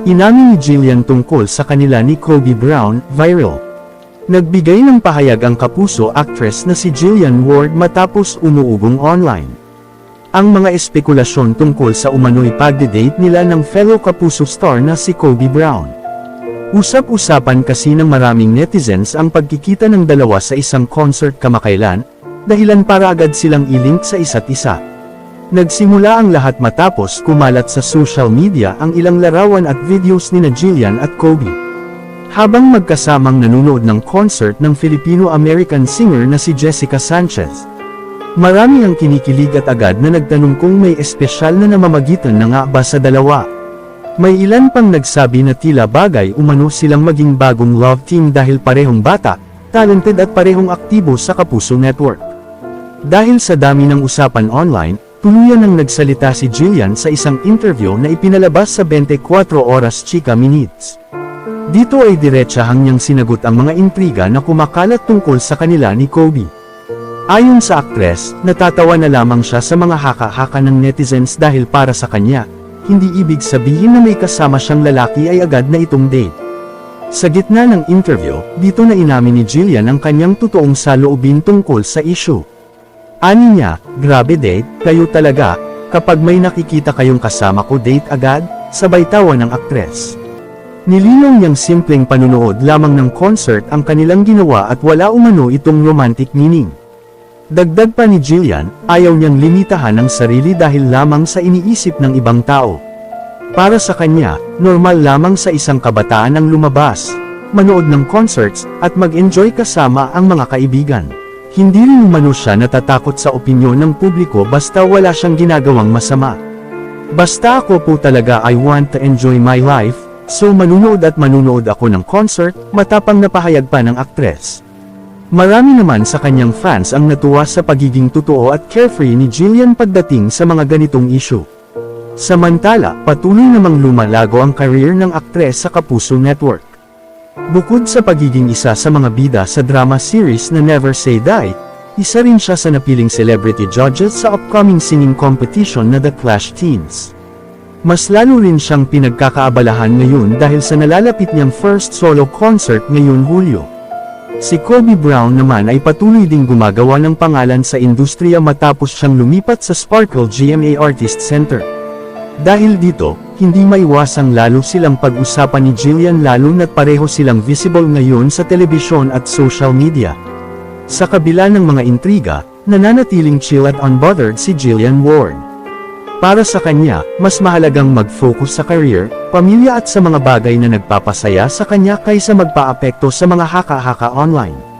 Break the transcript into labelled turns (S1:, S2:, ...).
S1: Inamin ni Jillian tungkol sa kanila ni Kobe Brown, viral. Nagbigay ng pahayag ang kapuso actress na si Jillian Ward matapos umuugong online. Ang mga espekulasyon tungkol sa umano'y pagde-date nila ng fellow kapuso star na si Kobe Brown. Usap-usapan kasi ng maraming netizens ang pagkikita ng dalawa sa isang concert kamakailan, dahilan para agad silang i-link sa isa't isa. Nagsimula ang lahat matapos kumalat sa social media ang ilang larawan at videos nina Jillian at Kobe. Habang magkasamang nanunood ng concert ng Filipino-American singer na si Jessica Sanchez. Marami ang kinikilig at agad na nagtanong kung may espesyal na namamagitan na nga ba sa dalawa. May ilan pang nagsabi na tila bagay umano silang maging bagong love team dahil parehong bata, talented at parehong aktibo sa Kapuso Network. Dahil sa dami ng usapan online, tuluyan ang nagsalita si Jillian sa isang interview na ipinalabas sa 24 Oras Chika Minutes. Dito ay diretsahang niyang sinagot ang mga intriga na kumakalat tungkol sa kanila ni Kobe. Ayon sa aktres, natatawa na lamang siya sa mga haka-haka ng netizens dahil para sa kanya, hindi ibig sabihin na may kasama siyang lalaki ay agad na itong date. Sa gitna ng interview, dito na inamin ni Jillian ang kanyang totoong saloobin tungkol sa issue. Ani niya, grabe date, kayo talaga, kapag may nakikita kayong kasama ko date agad, sabay tawa ng aktres. Nilinaw niyang simpleng panunood lamang ng concert ang kanilang ginawa at wala umano itong romantic meaning. Dagdag pa ni Jillian, ayaw niyang limitahan ang sarili dahil lamang sa iniisip ng ibang tao. Para sa kanya, normal lamang sa isang kabataan ang lumabas, manood ng concerts, at mag-enjoy kasama ang mga kaibigan. Hindi rin umano siya natatakot sa opinyon ng publiko basta wala siyang ginagawang masama. Basta ako po talaga I want to enjoy my life, so manunood ako ng concert, matapang na pahayag pa ng aktres. Marami naman sa kanyang fans ang natuwa sa pagiging totoo at carefree ni Jillian pagdating sa mga ganitong issue. Samantala, patuloy namang lumalago ang career ng aktres sa Kapuso Network. Bukod sa pagiging isa sa mga bida sa drama series na Never Say Die, isa rin siya sa napiling celebrity judges sa upcoming singing competition na The Clash Teens. Mas lalo rin siyang pinagkakaabalahan ngayon dahil sa nalalapit niyang first solo concert ngayong Hulyo. Si Kobe Brown naman ay patuloy ding gumagawa ng pangalan sa industriya matapos siyang lumipat sa Sparkle GMA Artist Center. Dahil dito, hindi maiwasang lalo silang pag-usapan ni Jillian lalo na't pareho silang visible ngayon sa telebisyon at social media. Sa kabila ng mga intriga, nananatiling chill at unbothered si Jillian Ward. Para sa kanya, mas mahalagang mag-focus sa career, pamilya at sa mga bagay na nagpapasaya sa kanya kaysa magpaapekto sa mga haka-haka online.